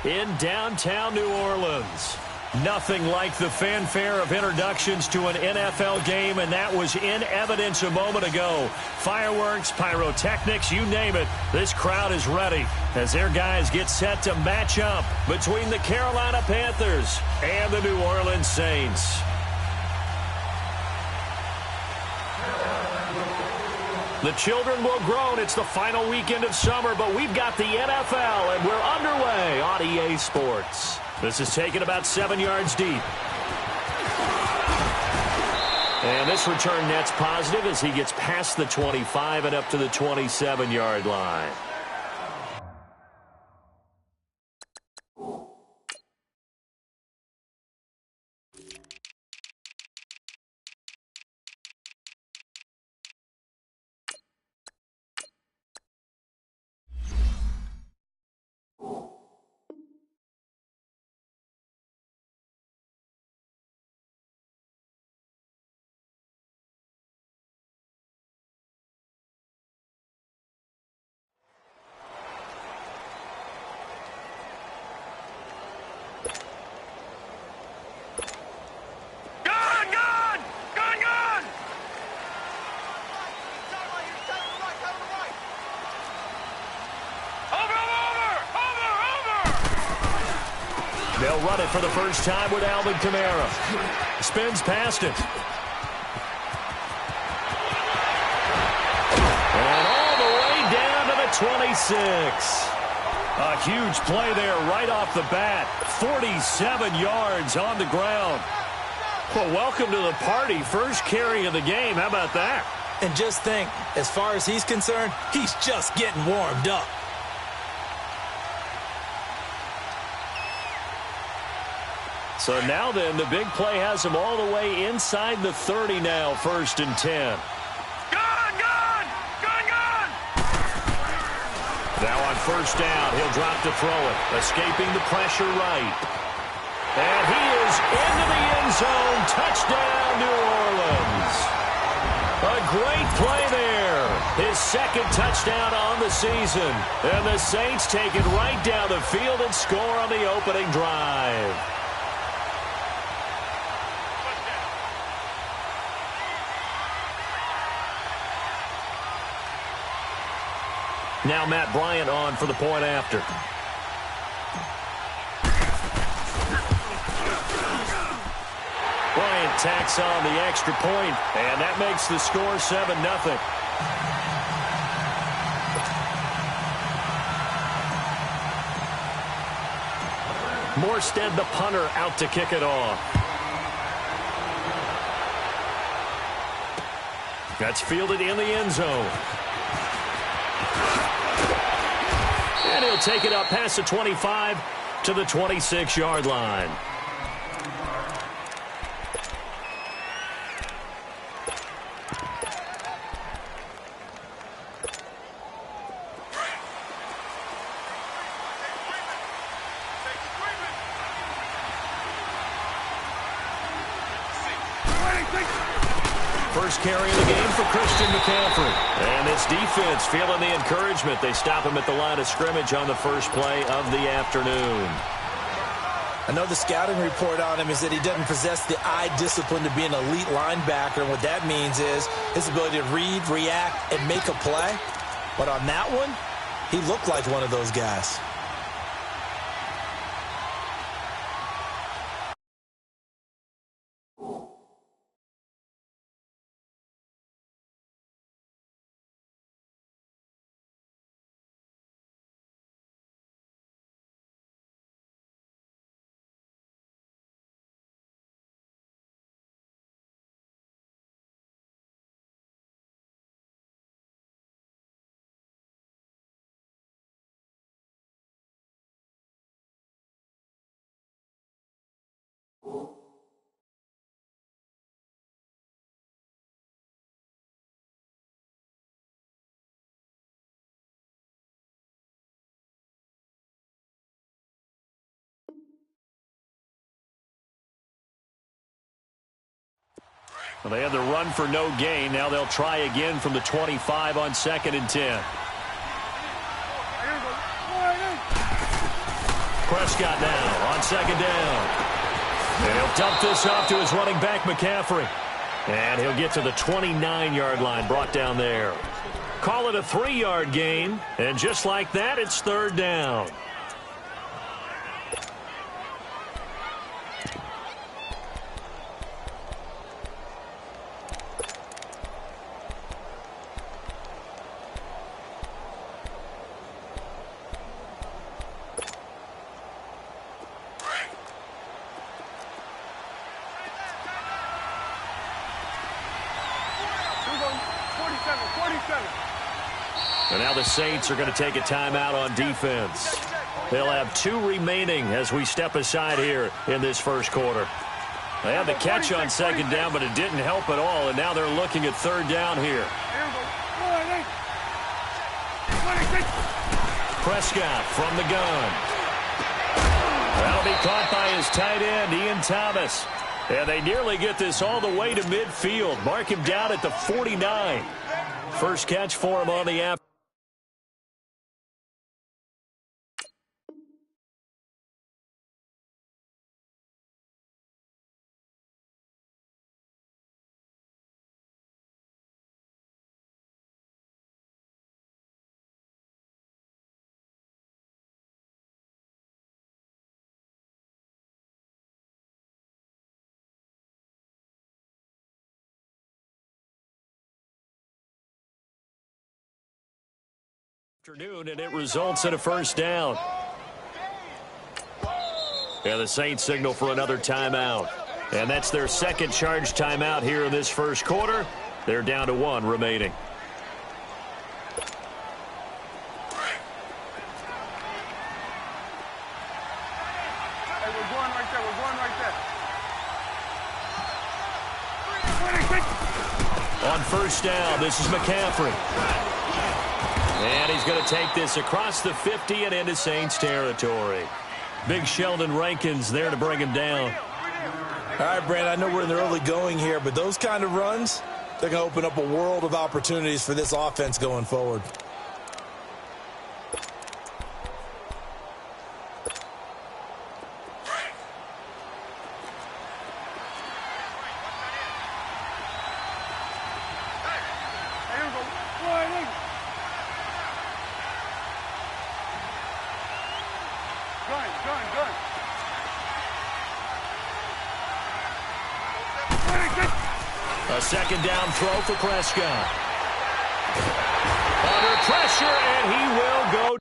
in downtown New Orleans. Nothing like the fanfare of introductions to an NFL game, and that was in evidence a moment ago. Fireworks, pyrotechnics, you name it. This crowd is ready as their guys get set to match up between the Carolina Panthers and the New Orleans Saints. The children will groan. It's the final weekend of summer, but we've got the NFL, and we're underway on EA Sports. This is taken about 7 yards deep. And this return net's positive as he gets past the 25 and up to the 27-yard line. They'll run it for the first time with Alvin Kamara. Spins past it. And all the way down to the 26. A huge play there right off the bat. 47 yards on the ground. Well, welcome to the party. First carry of the game. How about that? And just think, as far as he's concerned, he's just getting warmed up. So now then, the big play has him all the way inside the 30 now, 1st and 10. Gone! Now on 1st down, he'll drop to throw it, escaping the pressure right. And he is into the end zone. Touchdown, New Orleans. A great play there. His 2nd touchdown on the season. And the Saints take it right down the field and score on the opening drive. Now Matt Bryant on for the point after. Bryant tacks on the extra point, and that makes the score 7-0. Morstead, the punter, out to kick it off. That's fielded in the end zone. And he'll take it up past the 25 to the 26-yard line. First carry of the game for Christian McCaffrey. And this defense feeling the encouragement. They stop him at the line of scrimmage on the first play of the afternoon. I know the scouting report on him is that he doesn't possess the eye discipline to be an elite linebacker. And what that means is his ability to read, react, and make a play. But on that one, he looked like one of those guys. Well, they had the run for no gain. Now they'll try again from the 25 on 2nd and 10. Prescott now on second down. And he'll dump this off to his running back, McCaffrey. And he'll get to the 29-yard line, brought down there. Call it a 3-yard gain. And just like that, it's third down. And now the Saints are going to take a timeout on defense. They'll have 2 remaining as we step aside here in this first quarter. They had the catch on second down, but it didn't help at all, and now they're looking at third down here. Prescott from the gun. That'll be caught by his tight end, Ian Thomas. And they nearly get this all the way to midfield. Mark him down at the 49. First catch for him on the afternoon. And it results in a first down. And the Saints signal for another timeout. And that's their second charge timeout here in this first quarter. They're down to 1 remaining. Hey, we're going right there. We're going right there. On first down, this is McCaffrey. And he's going to take this across the 50 and into Saints territory. Big Sheldon Rankins there to bring him down. All right, Brandon, I know we're in the early going here, but those kind of runs, they're going to open up a world of opportunities for this offense going forward. A second down throw for Prescott. Under pressure, and he will go.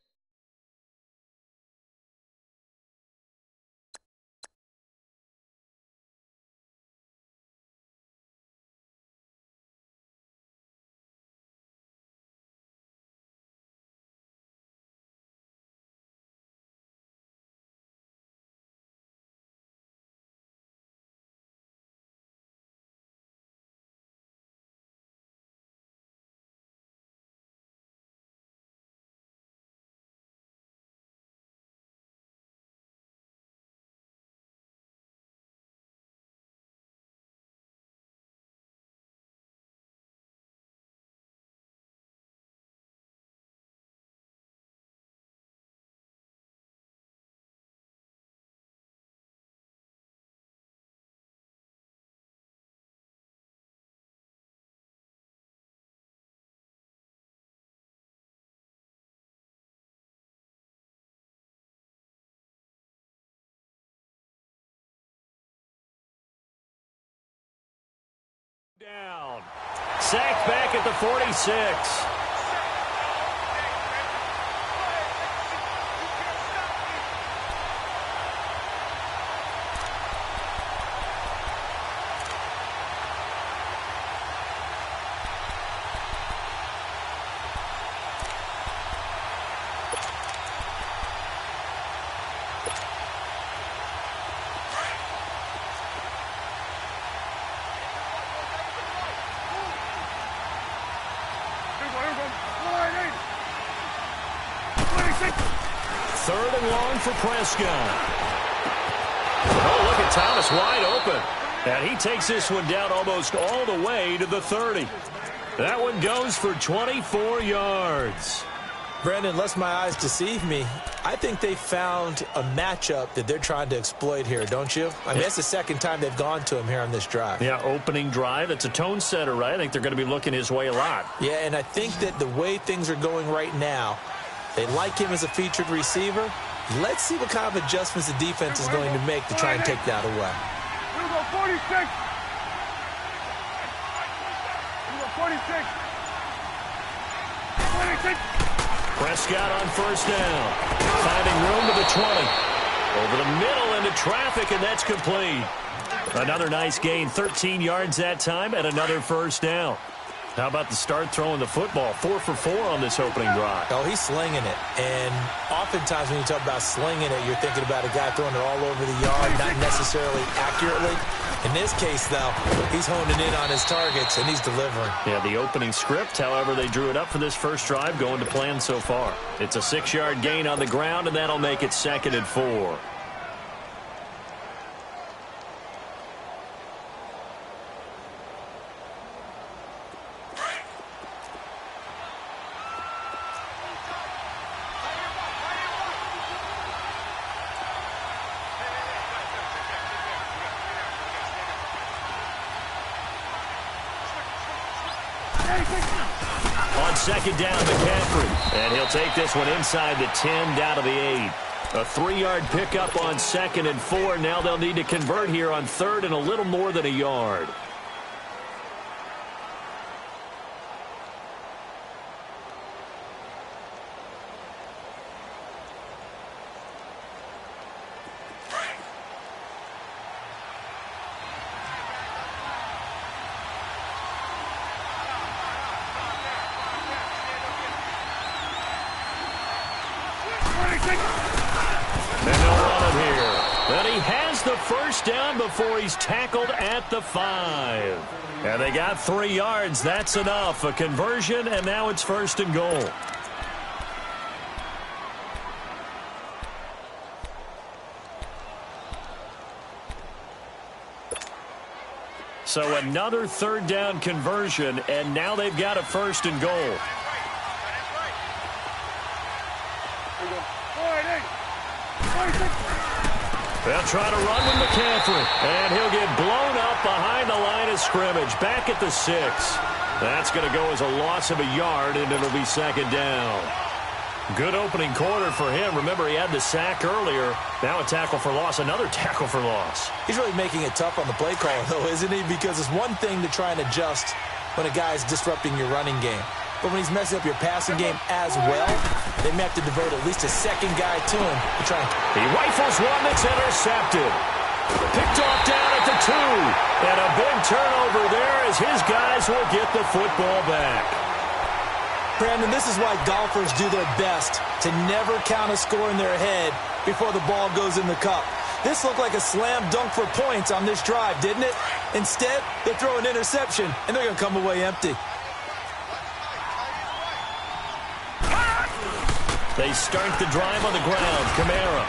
Down. Sacked back at the 46. Third and long for Prescott. Oh, look at Thomas wide open. And he takes this one down almost all the way to the 30. That one goes for 24 yards. Brandon, unless my eyes deceive me, I think they found a matchup that they're trying to exploit here, don't you? I mean, that's the second time they've gone to him here on this drive. Yeah, opening drive. It's a tone setter, right? I think they're going to be looking his way a lot. Yeah, and I think that the way things are going right now, they like him as a featured receiver. Let's see what kind of adjustments the defense is going to make to try and take that away. We go 46. We go 46. 26. Prescott on first down. Finding room to the 20. Over the middle into traffic, and that's complete. Another nice gain, 13 yards that time, and another first down. How about the start throwing the football? 4 for 4 on this opening drive. Oh, he's slinging it. And oftentimes when you talk about slinging it, you're thinking about a guy throwing it all over the yard, not necessarily accurately. In this case, though, he's honing in on his targets, and he's delivering. Yeah, the opening script, however, they drew it up for this first drive, going to plan so far. It's a 6-yard gain on the ground, and that'll make it 2nd and 4. On second down, McCaffrey. And he'll take this one inside the 10, down to the 8. A 3-yard pickup on 2nd and 4. Now they'll need to convert here on 3rd and a little more than a yard. Down before he's tackled at the 5. And they got 3 yards. That's enough. A conversion, and now it's 1st and goal. So another 3rd down conversion, and now they've got a 1st and goal. They'll try to run with McCaffrey, and he'll get blown up behind the line of scrimmage, back at the 6. That's going to go as a loss of a yard, and it'll be 2nd down. Good opening quarter for him. Remember, he had the sack earlier. Now a tackle for loss, another tackle for loss. He's really making it tough on the play call, though, isn't he? Because it's one thing to try and adjust when a guy's disrupting your running game. But when he's messing up your passing game as well, they may have to devote at least a second guy to him to try and... He rifles one that's intercepted. Picked off down at the 2. And a big turnover there as his guys will get the football back. Brandon, this is why golfers do their best to never count a score in their head before the ball goes in the cup. This looked like a slam dunk for points on this drive, didn't it? Instead, they throw an interception, and they're going to come away empty. They start the drive on the ground. Kamara.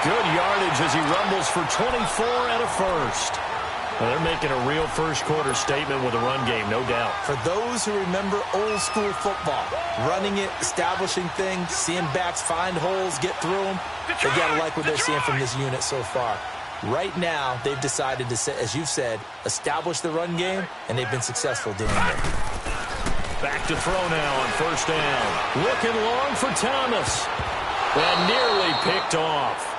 Good yardage as he rumbles for 24 and a 1st. Well, they're making a real first-quarter statement with a run game, no doubt. For those who remember old-school football, running it, establishing things, seeing backs find holes, get through them, they got to like what they're seeing from this unit so far. Right now, they've decided to, as you've said, establish the run game, and they've been successful doing it. Back to throw now on 1st down. Looking long for Thomas. And nearly picked off.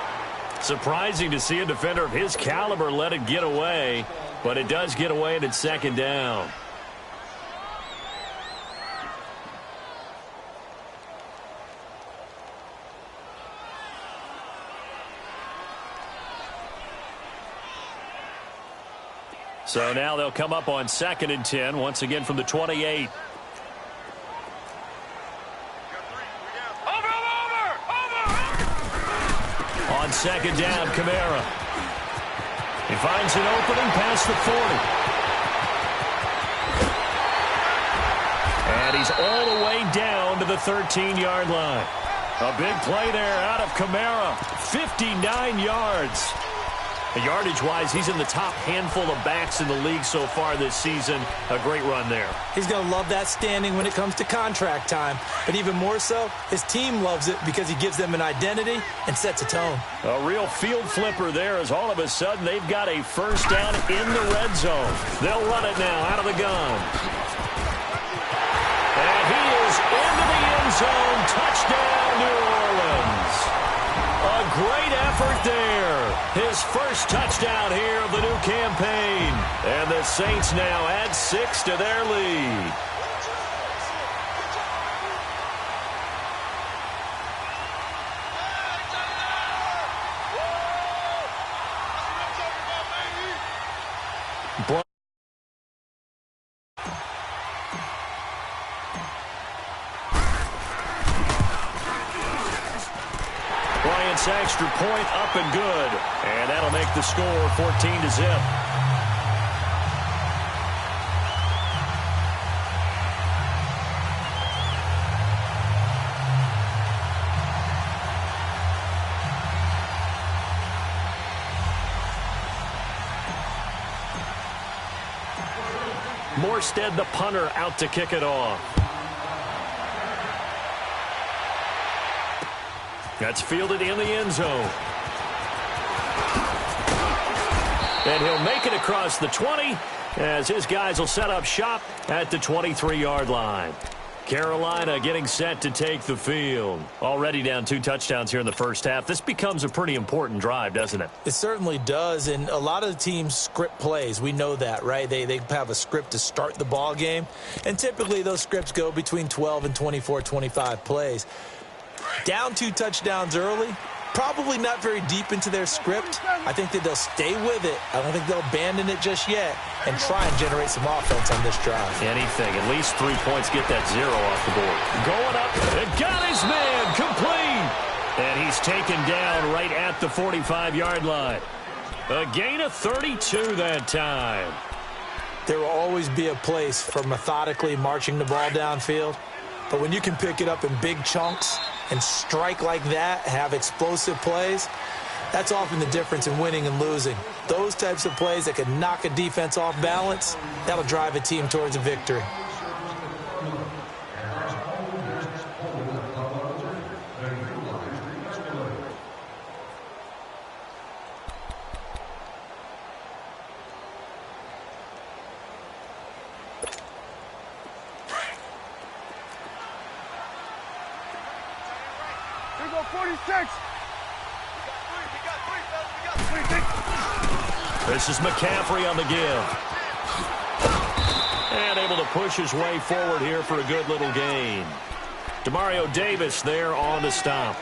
Surprising to see a defender of his caliber let it get away, but it does get away and it's 2nd down. So now they'll come up on 2nd and 10, once again from the 28. On 2nd down, Kamara. He finds an opening past the 40. And he's all the way down to the 13-yard line. A big play there out of Kamara. 59 yards. Yardage-wise, he's in the top handful of backs in the league so far this season. A great run there. He's going to love that standing when it comes to contract time. But even more so, his team loves it because he gives them an identity and sets a tone. A real field flipper there as all of a sudden they've got a first down in the red zone. They'll run it now out of the gun. And he is into the end zone. Touchdown, New Orleans. A great effort there. His first touchdown here of the new campaign. And the Saints now add 6 to their lead. Bryant's extra point up and good. And that'll make the score 14-0. Morstead, the punter, out to kick it off. That's fielded in the end zone. And he'll make it across the 20 as his guys will set up shop at the 23-yard line. Carolina getting set to take the field. Already down 2 touchdowns here in the first half. This becomes a pretty important drive, doesn't it? It certainly does, and a lot of the teams script plays. We know that, right? They have a script to start the ball game, and typically those scripts go between 12 and 24, 25 plays. Down 2 touchdowns early, probably not very deep into their script. I think that they'll stay with it. I don't think they'll abandon it just yet and try and generate some offense on this drive. Anything. At least 3 points. Get that 0 off the board. Going up. And got his man. Complete. And he's taken down right at the 45-yard line. A gain of 32 that time. There will always be a place for methodically marching the ball downfield. But when you can pick it up in big chunks and strike like that, have explosive plays, that's often the difference in winning and losing. Those types of plays that can knock a defense off balance, that'll drive a team towards a victory. Here we go, 46. This is McCaffrey on the give. And able to push his way forward here for a good little gain. Demario Davis there on the stop.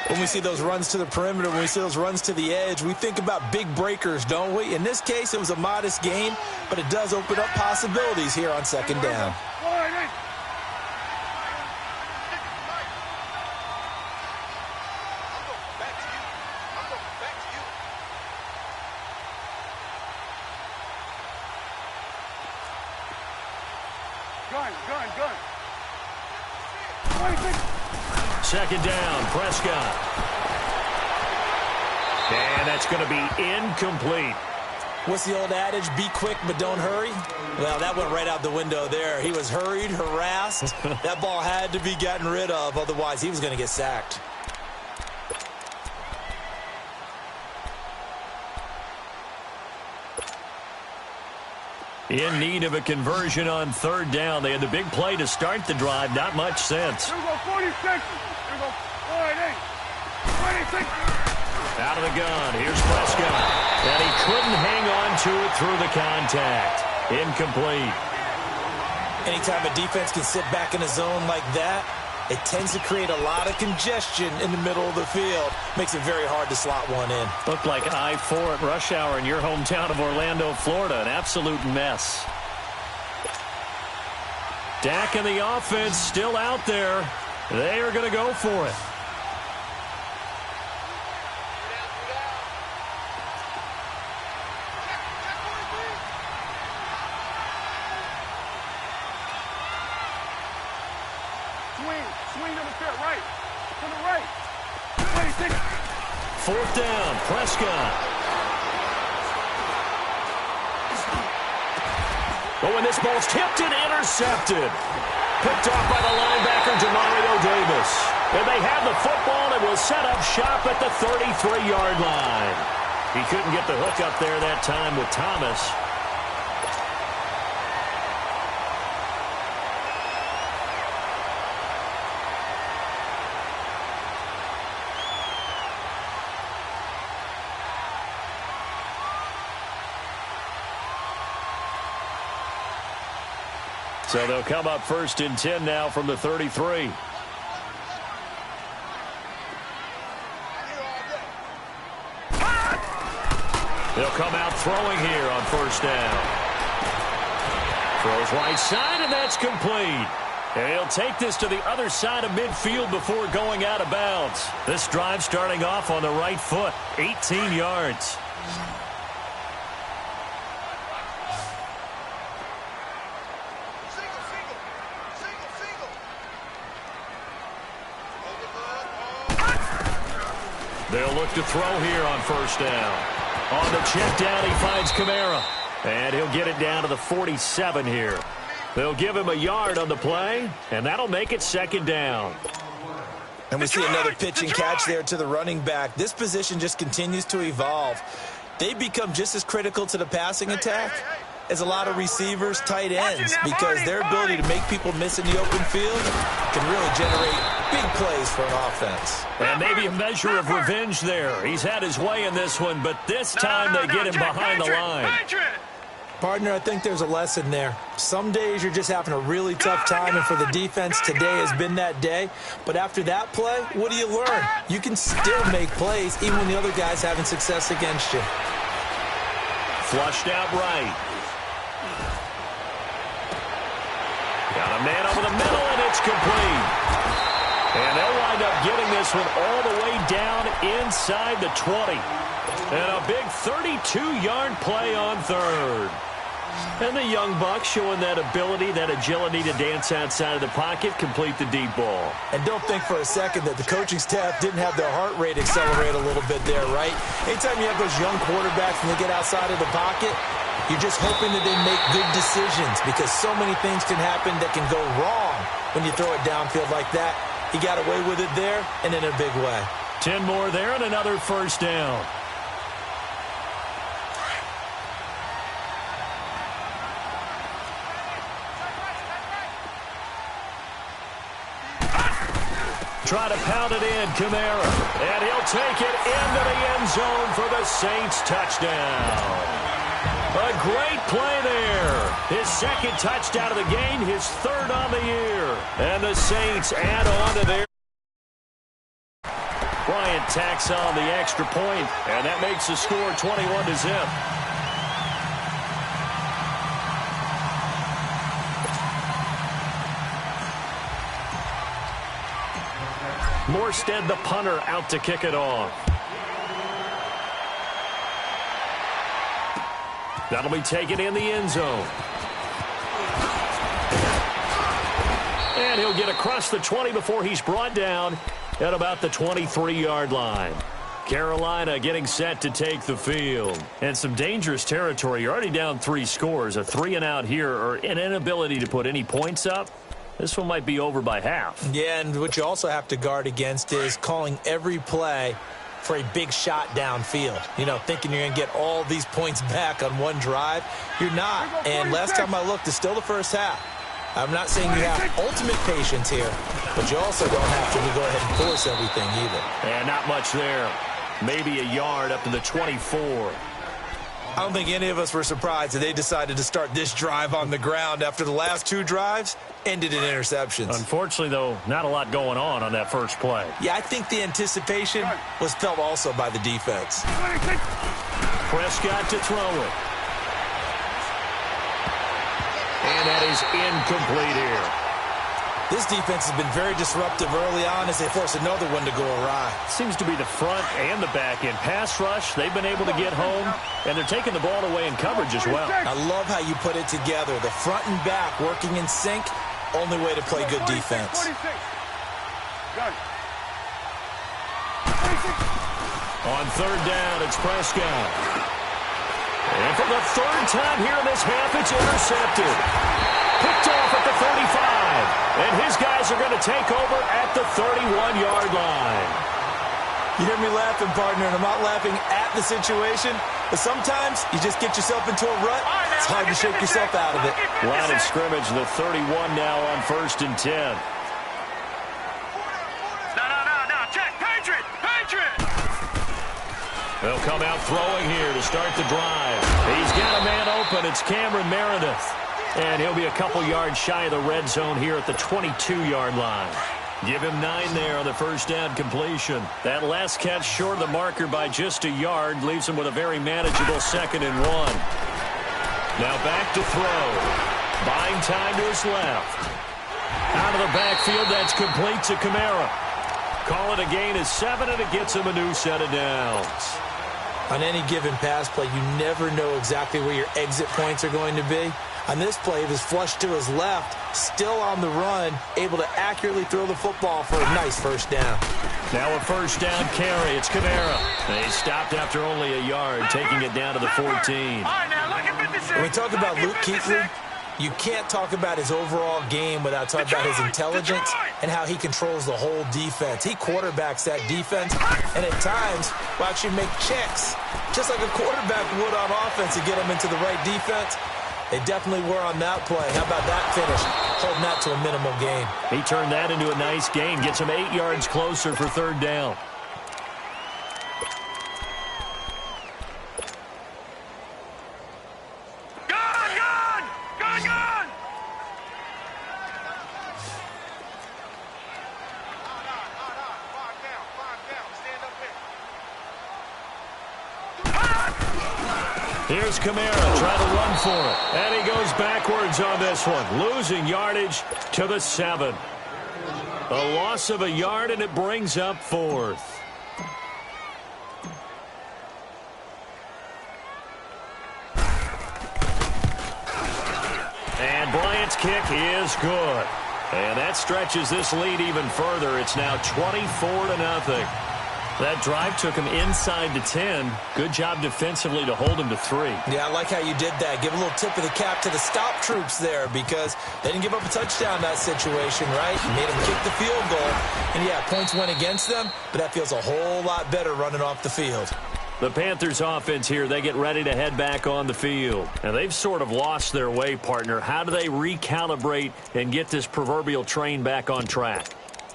When we see those runs to the perimeter, when we see those runs to the edge, we think about big breakers, don't we? In this case, it was a modest gain, but it does open up possibilities here on second down. Gun. 26. Second down, Prescott. And that's going to be incomplete. What's the old adage? Be quick, but don't hurry? Well, that went right out the window there. He was hurried, harassed. That ball had to be gotten rid of, otherwise he was going to get sacked. In need of a conversion on third down. They had the big play to start the drive. Not much sense. Here we go, 46. Here we go, 26. Out of the gun. Here's Prescott. And he couldn't hang on to it through the contact. Incomplete. Anytime a defense can sit back in a zone like that, it tends to create a lot of congestion in the middle of the field. Makes it very hard to slot one in. Looked like I-4 at rush hour in your hometown of Orlando, Florida. An absolute mess. Dak and the offense still out there. They are going to go for it. Swing to the fit, right. To the right. 26. Fourth down, Prescott. Oh, and this ball's tipped and intercepted. Picked off by the linebacker, Demario Davis. And they have the football and will set up shop at the 33-yard line. He couldn't get the hook up there that time with Thomas. So they'll come up 1st and 10 now from the 33. They'll come out throwing here on 1st down. Throws right side, and that's complete. And he'll take this to the other side of midfield before going out of bounds. This drive starting off on the right foot, 18 yards. They'll look to throw here on 1st down. On the check down, he finds Kamara. And he'll get it down to the 47 here. They'll give him a yard on the play, and that'll make it 2nd down. And we see another pitch and catch there to the running back. This position just continues to evolve. They become just as critical to the passing attack as a lot of receivers, tight ends, because their ability to make people miss in the open field can really generate big plays for an offense. And maybe a measure of revenge there. He's had his way in this one, but this time they get him behind the line. Partner, I think there's a lesson there. Some days you're just having a really tough time, and for the defense, today has been that day. But after that play, what do you learn? You can still make plays even when the other guy's having success against you. Flushed out right. Got a man over the middle, and it's complete. And they'll wind up getting this one all the way down inside the 20. And a big 32-yard play on 3rd. And the young buck showing that ability, that agility to dance outside of the pocket, complete the deep ball. And don't think for a second that the coaching staff didn't have their heart rate accelerate a little bit there, right? Anytime you have those young quarterbacks and they get outside of the pocket, you're just hoping that they make good decisions, because so many things can happen that can go wrong when you throw it downfield like that. He got away with it there and in a big way. 10 more there and another 1st down. Try to pound it in, Kamara. And he'll take it into the end zone for the Saints touchdown. A great play there. His 2nd touchdown of the game, his 3rd on the year. And the Saints add on to their... Bryant tacks on the extra point, and that makes the score 21-0. Morstead, the punter, out to kick it off. That'll be taken in the end zone. And he'll get across the 20 before he's brought down at about the 23-yard line. Carolina getting set to take the field. And some dangerous territory. You're already down 3 scores. A 3-and-out here, or an inability to put any points up. This one might be over by half. Yeah, and what you also have to guard against is calling every play for a big shot downfield. You know, thinking you're going to get all these points back on one drive. You're not. And last time I looked, it's still the first half. I'm not saying you have ultimate patience here, but you also don't have to go ahead and force everything either. And not much there. Maybe a yard up to the 24. I don't think any of us were surprised that they decided to start this drive on the ground after the last 2 drives ended in interceptions. Unfortunately, though, not a lot going on that first play. Yeah, I think the anticipation was felt also by the defense. Prescott to throw it. And that is incomplete here. This defense has been very disruptive early on as they force another one to go awry. Seems to be the front and the back end. Pass rush, they've been able to get home, and they're taking the ball away in coverage as well. I love how you put it together. The front and back working in sync, only way to play good defense. On 3rd down, it's Prescott. And for the third time here in this half, it's intercepted. Picked off at the 35. And his guys are going to take over at the 31-yard line. You hear me laughing, partner, and I'm not laughing at the situation, but sometimes you just get yourself into a rut. It's hard to shake yourself out of it. Line of scrimmage, the 31 now on 1st and 10. No. Check. Patriot. They'll come out throwing here to start the drive. He's got a man open. It's Cameron Meredith. And he'll be a couple yards shy of the red zone here at the 22-yard line. Give him 9 there on the first down completion. That last catch short of the marker by just a yard leaves him with a very manageable 2nd and 1. Now back to throw. Buying time to his left. Out of the backfield, that's complete to Kamara. Call it a gain of 7, and it gets him a new set of downs. On any given pass play, you never know exactly where your exit points are going to be. On this play, he was flushed to his left, still on the run, able to accurately throw the football for a nice first down. Now a first down carry. It's Kamara. They stopped after only a yard, taking it down to the 14. All right, now, look at 56. When we talk about Luke Kuechly, you can't talk about his overall game without talking about his intelligence and how he controls the whole defense. He quarterbacks that defense, and at times will actually make checks, just like a quarterback would on offense to get him into the right defense. They definitely were on that play. How about that finish? Holding that to a minimal gain. He turned that into a nice gain. Gets him 8 yards closer for 3rd down. Gun! Here's Kamara trying to run for it. And he goes backwards on this one, losing yardage to the 7. A loss of a yard, and it brings up 4th. And Bryant's kick is good. And that stretches this lead even further. It's now 24-0. That drive took him inside the 10. Good job defensively to hold him to 3. Yeah, I like how you did that. Give a little tip of the cap to the stop troops there because they didn't give up a touchdown in that situation, right? You made them kick the field goal. And, yeah, points went against them, but that feels a whole lot better running off the field. The Panthers offense here, they get ready to head back on the field. And they've sort of lost their way, partner. How do they recalibrate and get this proverbial train back on track?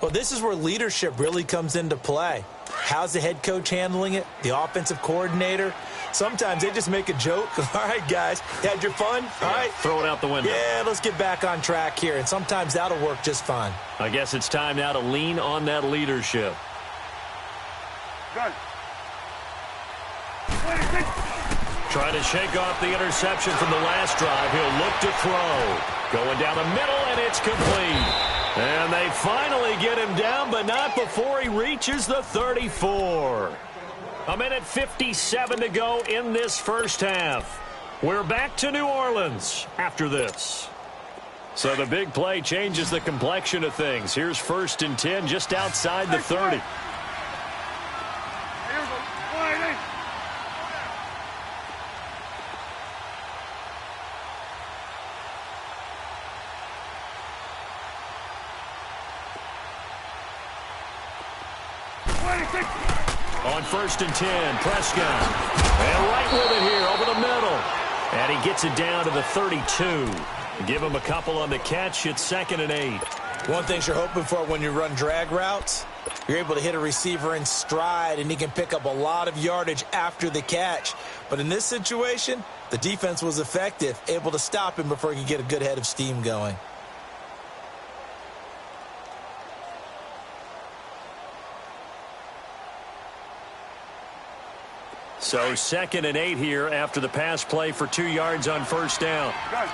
Well, this is where leadership really comes into play. How's the head coach handling it? The offensive coordinator? Sometimes they just make a joke. All right, guys, you had your fun? All right. Throw it out the window. Yeah, let's get back on track here. And sometimes that'll work just fine. I guess it's time now to lean on that leadership. Gun. Trying to shake off the interception from the last drive. He'll look to throw. Going down the middle, and it's complete. And they finally get him down, but not before he reaches the 34. A minute 57 to go in this first half. We're back to New Orleans after this. So the big play changes the complexion of things. Here's 1st and 10 just outside the 30. On 1st and 10, Prescott. And right with it here, over the middle. And he gets it down to the 32. Give him a couple on the catch. It's 2nd and 8. One thing you're hoping for when you run drag routes, you're able to hit a receiver in stride, and he can pick up a lot of yardage after the catch. But in this situation, the defense was effective, able to stop him before he could get a good head of steam going. So 2nd and 8 here after the pass play for 2 yards on 1st down. Gun.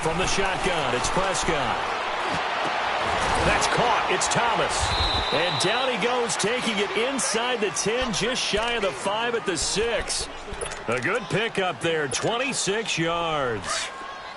From the shotgun, it's Prescott. That's caught. It's Thomas. And down he goes, taking it inside the 10, just shy of the 5 at the 6. A good pickup there, 26 yards.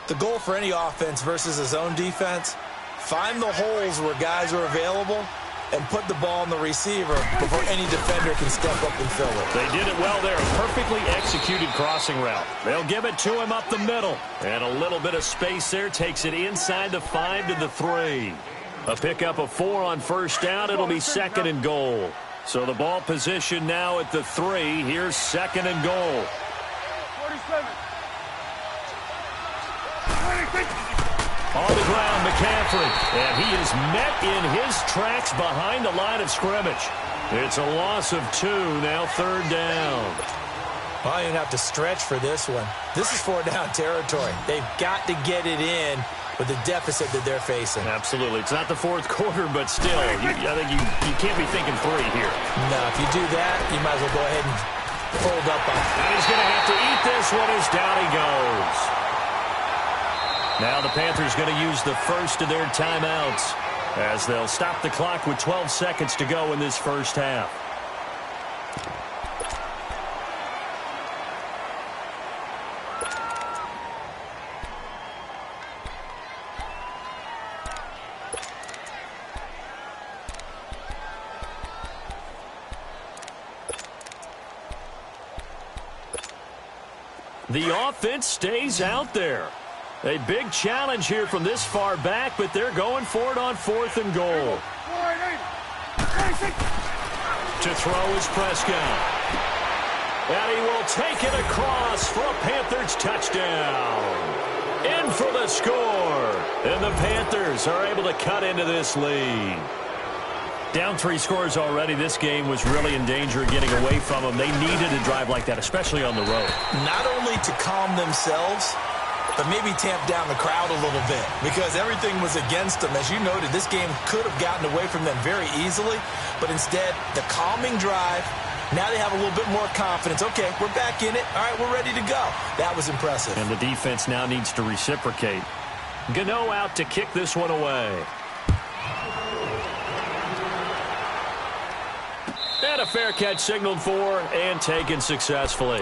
The goal for any offense versus a zone defense, find the holes where guys are available and put the ball on the receiver before any defender can step up and fill it. They did it well there. Perfectly executed crossing route. They'll give it to him up the middle. And a little bit of space there takes it inside the 5 to the 3. A pickup of 4 on first down. It'll be 2nd and goal. So the ball position now at the 3. Here's 2nd and goal. 47. On the ground, McCaffrey. And he is met in his tracks behind the line of scrimmage. It's a loss of 2, now 3rd down. Well, you don't have to stretch for this one. This is 4-down territory. They've got to get it in with the deficit that they're facing. Absolutely. It's not the 4th quarter, but still, I think you can't be thinking 3 here. No, if you do that, you might as well go ahead and fold up on it. And he's going to have to eat this one as down he goes. Now the Panthers going to use the first of their timeouts as they'll stop the clock with 12 seconds to go in this first half. The offense stays out there. A big challenge here from this far back, but they're going for it on 4th and goal. To throw is Prescott. And he will take it across for a Panthers touchdown. In for the score. And the Panthers are able to cut into this lead. Down 3 scores already. This game was really in danger of getting away from them. They needed a drive like that, especially on the road. Not only to calm themselves, but maybe tamp down the crowd a little bit because everything was against them. As you noted, this game could have gotten away from them very easily, but instead, the calming drive, now they have a little bit more confidence. Okay, we're back in it. All right, we're ready to go. That was impressive. And the defense now needs to reciprocate. Gano out to kick this one away. And a fair catch signaled for and taken successfully.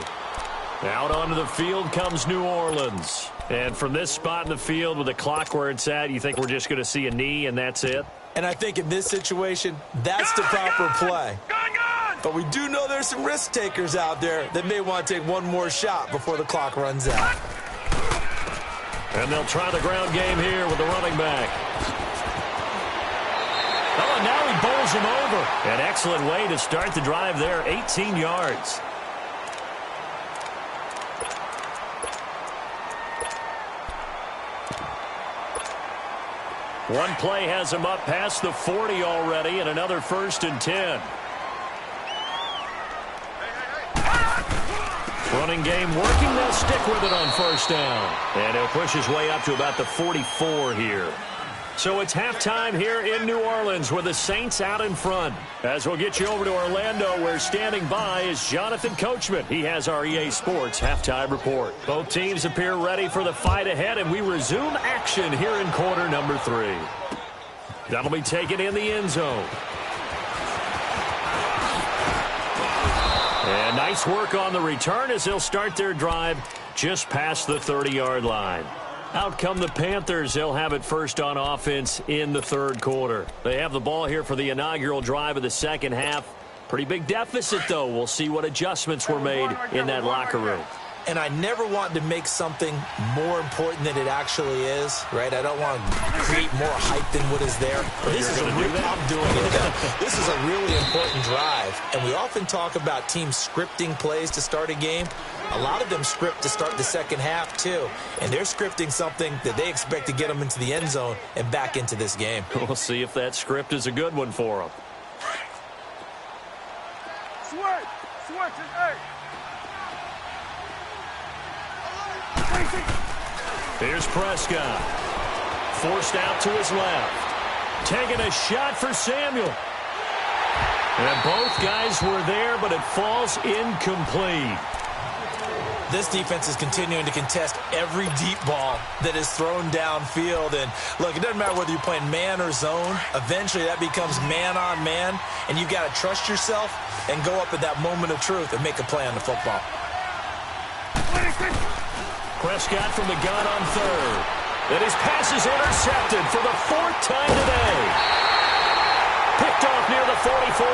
Out onto the field comes New Orleans. And from this spot in the field with the clock where it's at, you think we're just going to see a knee and that's it? And I think in this situation, that's the proper play. But we do know there's some risk takers out there that may want to take one more shot before the clock runs out. And they'll try the ground game here with the running back. Oh, and now he bowls him over. An excellent way to start the drive there, 18 yards. One play has him up past the 40 already, and another 1st and 10. Running game working. They'll stick with it on 1st down. And he'll push his way up to about the 44 here. So it's halftime here in New Orleans with the Saints out in front. As we'll get you over to Orlando, where standing by is Jonathan Coachman. He has our EA Sports halftime report. Both teams appear ready for the fight ahead, and we resume action here in quarter number 3. That'll be taken in the end zone. And nice work on the return as they'll start their drive just past the 30-yard line. Out come the Panthers. They'll have it first on offense in the 3rd quarter. They have the ball here for the inaugural drive of the 2nd half. Pretty big deficit, though. We'll see what adjustments were made in that locker room. And I never want to make something more important than it actually is, right? I don't want to create more hype than what is there. This is I'm doing it. This is a really important drive. And we often talk about teams scripting plays to start a game. A lot of them script to start the 2nd half, too. And they're scripting something that they expect to get them into the end zone and back into this game. We'll see if that script is a good one for them. Switch, hey. Here's Prescott. Forced out to his left. Taking a shot for Samuel. And both guys were there, but it falls incomplete. This defense is continuing to contest every deep ball that is thrown downfield. And, look, it doesn't matter whether you're playing man or zone. Eventually, that becomes man-on-man, and you've got to trust yourself and go up at that moment of truth and make a play on the football. Prescott from the gun on 3rd. And his pass is intercepted for the 4th time today. Picked off near the 44.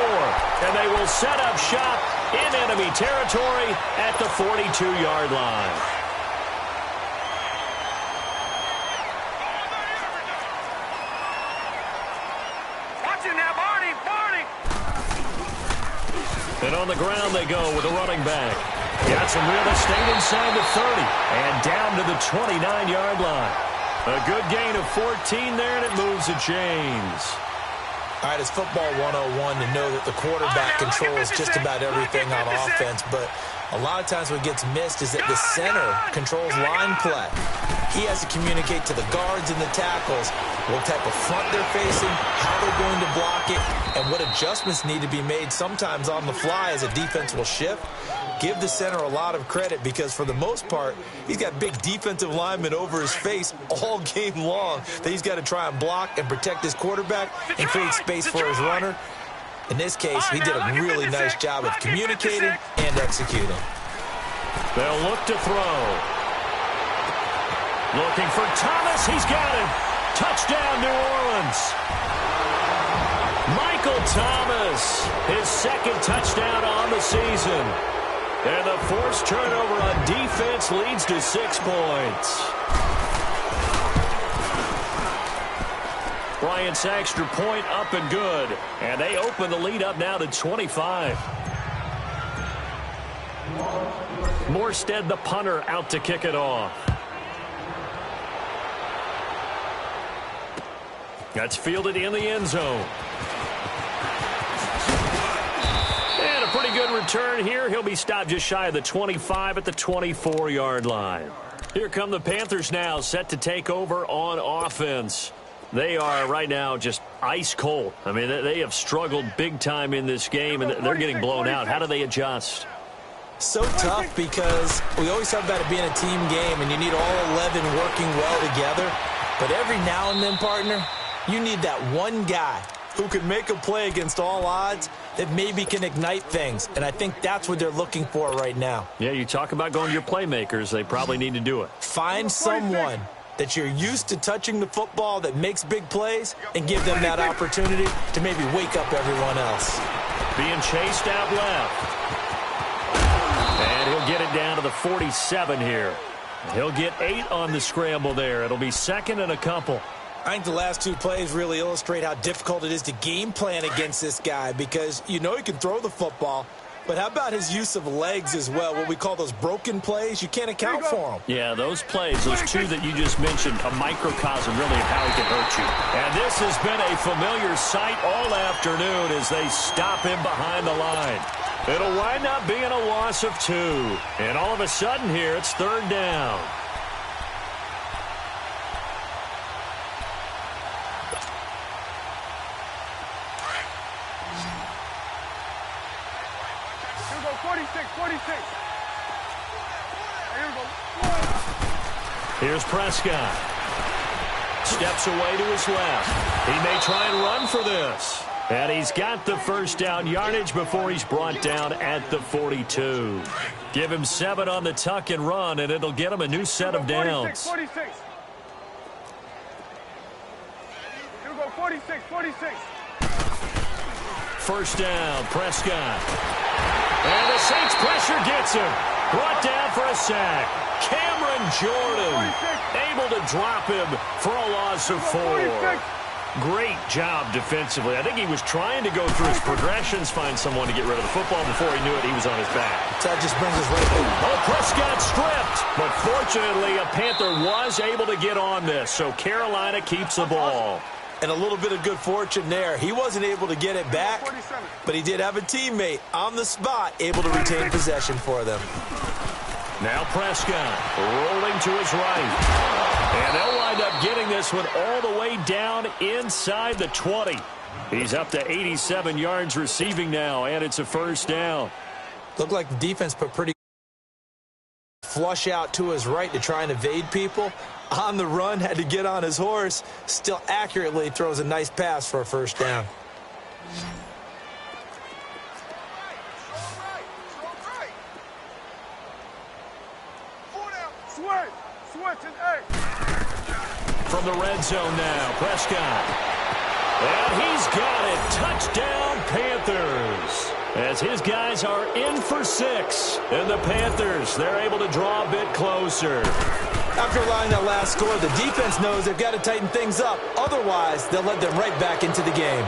And they will set up shop in enemy territory at the 42-yard line. And on the ground they go with a running back. Got some real estate inside the 30 and down to the 29-yard line. A good gain of 14 there, and it moves the chains. All right, it's football 101 to know that the quarterback controls just about everything on offense, but a lot of times what gets missed is that the center controls line play. He has to communicate to the guards and the tackles what type of front they're facing, how they're going to block it, and what adjustments need to be made sometimes on the fly as a defense will shift. Give the center a lot of credit because for the most part, he's got big defensive linemen over his face all game long that he's got to try and block and protect his quarterback and create space for his runner. In this case, he did a really nice job of communicating and executing. They'll look to throw. Looking for Thomas. He's got him. Touchdown, New Orleans. Michael Thomas, his second touchdown on the season. And the forced turnover on defense leads to 6 points. Bryant's extra point up and good. And they open the lead up now to 25. Morstead, the punter, out to kick it off. That's fielded in the end zone. And a pretty good return here. He'll be stopped just shy of the 25 at the 24-yard line. Here come the Panthers now, set to take over on offense. They are right now just ice cold. I mean, they have struggled big time in this game, and they're getting blown out. How do they adjust? So tough because we always talk about it being a team game, and you need all 11 working well together. But every now and then, partner, you need that one guy who can make a play against all odds that maybe can ignite things. And I think that's what they're looking for right now. Yeah, you talk about going to your playmakers. They probably need to do it. Find someone that you're used to touching the football that makes big plays and give them that opportunity to maybe wake up everyone else. Being chased out left. And he'll get it down to the 47 here. He'll get 8 on the scramble there. It'll be second and a couple. I think the last 2 plays really illustrate how difficult it is to game plan against this guy because you know he can throw the football, but how about his use of legs as well, what we call those broken plays? You can't account for them. Yeah, those plays, those 2 that you just mentioned, a microcosm really of how he can hurt you. And this has been a familiar sight all afternoon as they stop him behind the line. It'll wind up being a loss of 2. And all of a sudden here, it's 3rd down. Here we go, 46, 46. Here we go. Here's Prescott. Steps away to his left. He may try and run for this. And he's got the first down yardage before he's brought down at the 42. Give him 7 on the tuck and run, and it'll get him a new set of downs. 46. Here we go, 46, 46. First down, Prescott. And the Saints pressure gets him. Brought down for a sack. Cameron Jordan able to drop him for a loss of 4. Great job defensively. I think he was trying to go through his progressions, find someone to get rid of the football. Before he knew it, he was on his back. That just brings us right through. Oh, Prescott stripped. But fortunately, a Panther was able to get on this, so Carolina keeps the ball. And a little bit of good fortune there. He wasn't able to get it back, but he did have a teammate on the spot able to retain possession for them. Now Prescott rolling to his right. And they'll wind up getting this one all the way down inside the 20. He's up to 87 yards receiving now, and it's a first down. Looked like the defense put pretty flush out to his right to try and evade people. On the run, had to get on his horse. Still accurately throws a nice pass for a first down. Switch and From the red zone now, Prescott. And he's got it. Touchdown, Panthers. As his guys are in for 6. And the Panthers, they're able to draw a bit closer. After allowing that last score, the defense knows they've got to tighten things up. Otherwise, they'll let them right back into the game.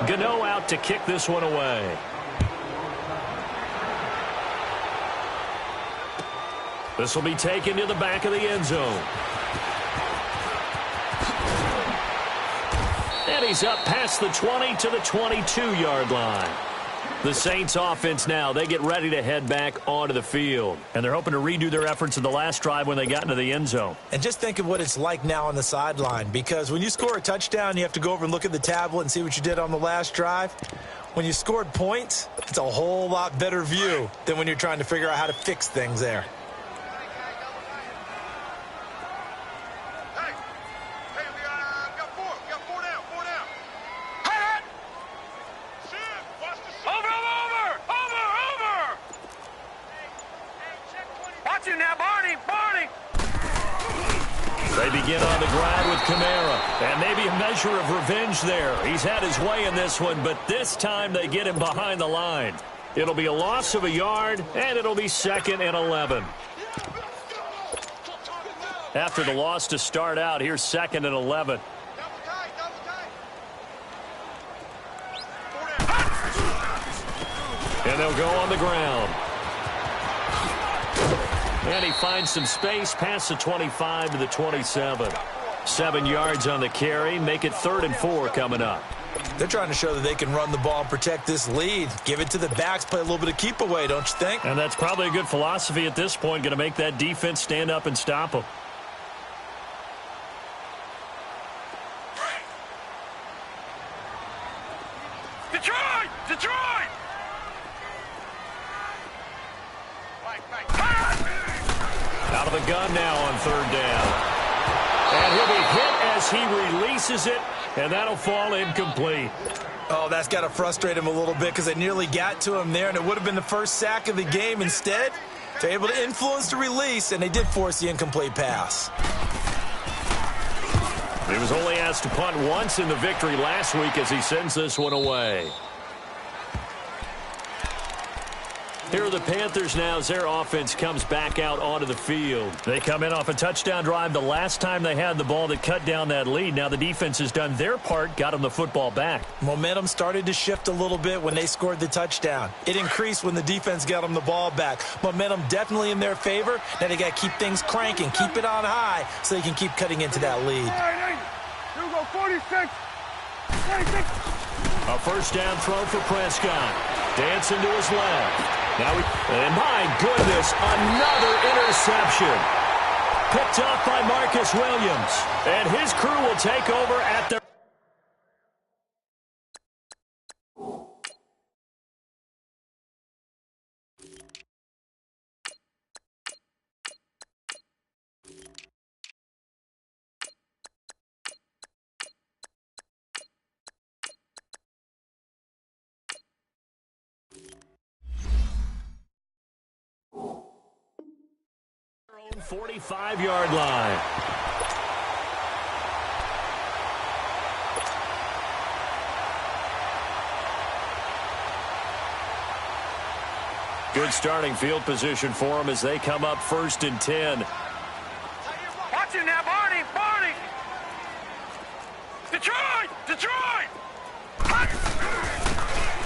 Gano out to kick this one away. This will be taken to the back of the end zone. And he's up past the 20 to the 22-yard line. The Saints offense now, they get ready to head back onto the field. And they're hoping to redo their efforts in the last drive when they got into the end zone. And just think of what it's like now on the sideline, because when you score a touchdown, you have to go over and look at the tablet and see what you did on the last drive. When you scored points, it's a whole lot better view than when you're trying to figure out how to fix things there. They begin on the ground with Kamara, and maybe a measure of revenge there. He's had his way in this one, but this time they get him behind the line. It'll be a loss of a yard, and it'll be 2nd and 11. After the loss to start out, here's 2nd and 11. And they'll go on the ground. And he finds some space past the 25 to the 27. 7 yards on the carry. Make it 3rd and 4 coming up. They're trying to show that they can run the ball and protect this lead. Give it to the backs, play a little bit of keep away, don't you think? And that's probably a good philosophy at this point, going to make that defense stand up and stop them. Detroit! Detroit! Out of the gun now on 3rd down. And he'll be hit as he releases it, and that'll fall incomplete. Oh, that's got to frustrate him a little bit because they nearly got to him there, and it would have been the first sack of the game. Instead, they're able to influence the release, and they did force the incomplete pass. He was only asked to punt once in the victory last week as he sends this one away. Here are the Panthers now as their offense comes back out onto the field. They come in off a touchdown drive the last time they had the ball that cut down that lead. Now the defense has done their part, got them the football back. Momentum started to shift a little bit when they scored the touchdown. It increased when the defense got them the ball back. Momentum definitely in their favor. Now they got to keep things cranking, keep it on high so they can keep cutting into that lead. Here we go, 46. 46. A first down throw for Prescott. Dancing to his left. Now and my goodness, another interception. Picked off by Marcus Williams. And his crew will take over at their... own 45-yard line. Good starting field position for them as they come up 1st and 10. Watch him now, Barney! Barney! Detroit! Detroit!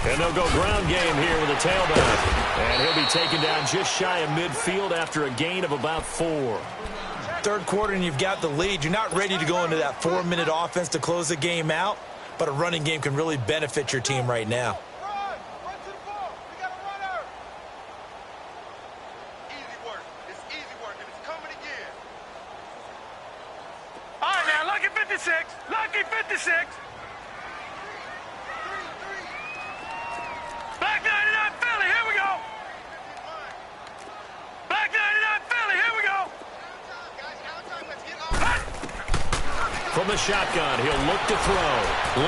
And they'll go ground game here with a tailback. And he'll be taken down just shy of midfield after a gain of about 4. Third quarter and you've got the lead. You're not ready to go into that 4-minute offense to close the game out, but a running game can really benefit your team right now. All right, now, lucky 56. Lucky 56. Black 99 Philly, here we go. Black 99 Philly, here we go. From the shotgun, he'll look to throw.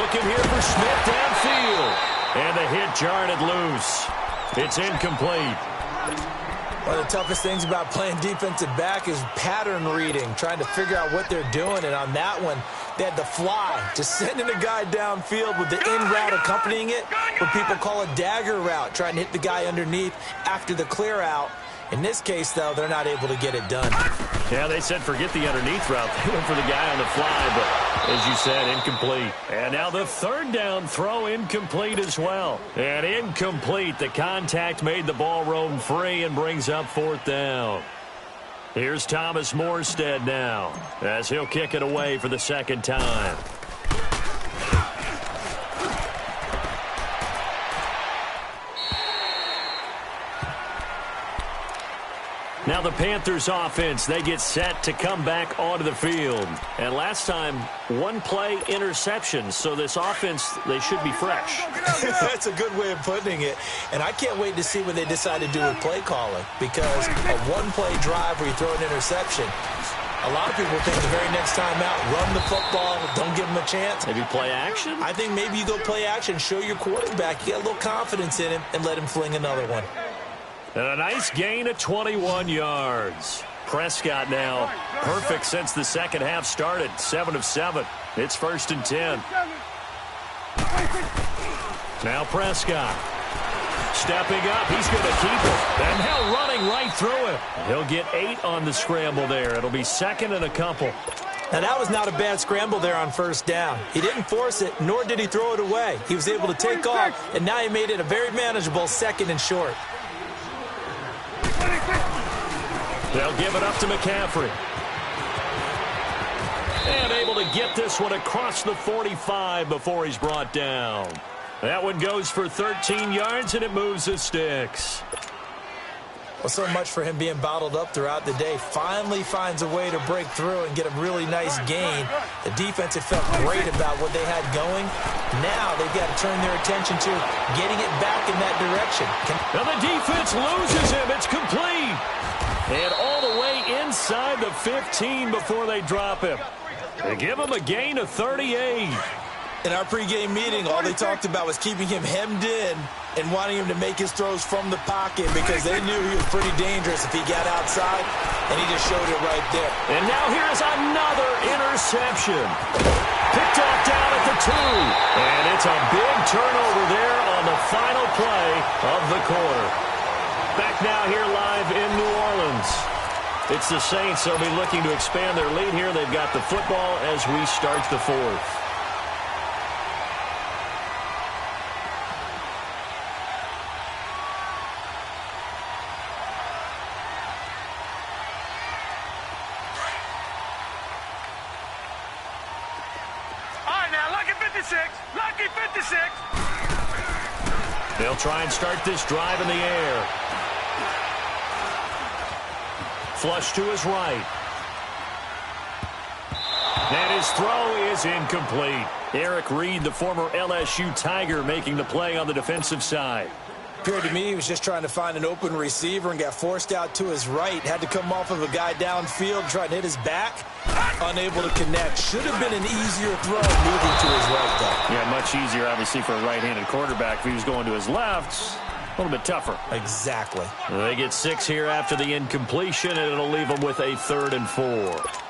Looking here for Smith downfield. And the jarring it loose. It's incomplete. One of the toughest things about playing defensive back is pattern reading, trying to figure out what they're doing. And on that one, they had to fly, just sending a guy downfield with the in route accompanying it, what people call a dagger route, trying to hit the guy underneath after the clear out. In this case, though, they're not able to get it done. Yeah, they said forget the underneath route. They went for the guy on the fly, but as you said, incomplete. And now the third down throw incomplete as well. And incomplete. The contact made the ball roam free and brings up fourth down. Here's Thomas Morstead now as he'll kick it away for the second time. Now the Panthers offense, they get set to come back onto the field. And last time, one play interception. So this offense, they should be fresh. That's a good way of putting it. And I can't wait to see what they decide to do with play calling. Because a one-play drive where you throw an interception, a lot of people think the very next time out, run the football, don't give them a chance. Maybe play action? I think maybe you go play action, show your quarterback, you get a little confidence in him, and let him fling another one. And a nice gain of 21 yards. Prescott now perfect since the second half started. 7 of 7. It's 1st and 10. Now Prescott. Stepping up. He's going to keep it. And now running right through it. He'll get 8 on the scramble there. It'll be 2nd and a couple. Now, that was not a bad scramble there on first down. He didn't force it, nor did he throw it away. He was able to take off, and now he made it a very manageable 2nd and short. They'll give it up to McCaffrey. And able to get this one across the 45 before he's brought down. That one goes for 13 yards, and it moves the sticks. Well, so much for him being bottled up throughout the day. Finally finds a way to break through and get a really nice gain. The defense had felt great about what they had going. Now they've got to turn their attention to getting it back in that direction. Now the defense loses him. It's complete. And all the way inside the 15 before they drop him. They give him a gain of 38. In our pregame meeting, all they talked about was keeping him hemmed in and wanting him to make his throws from the pocket because they knew he was pretty dangerous if he got outside, and he just showed it right there. And now here's another interception. Picked off down at the 2. And it's a big turnover there on the final play of the quarter. Back now here live in New Orleans. It's the Saints. They'll be looking to expand their lead here. They've got the football as we start the 4th. Lucky 56. They'll try and start this drive in the air. Flush to his right. And his throw is incomplete. Eric Reed, the former LSU Tiger, making the play on the defensive side. Appeared to me he was just trying to find an open receiver and got forced out to his right. Had to come off of a guy downfield, trying to hit his back. Unable to connect. Should have been an easier throw moving to his right, though. Yeah, much easier, obviously, for a right-handed quarterback. If he was going to his left, a little bit tougher. Exactly. They get 6 here after the incompletion, and it'll leave them with a 3rd and 4.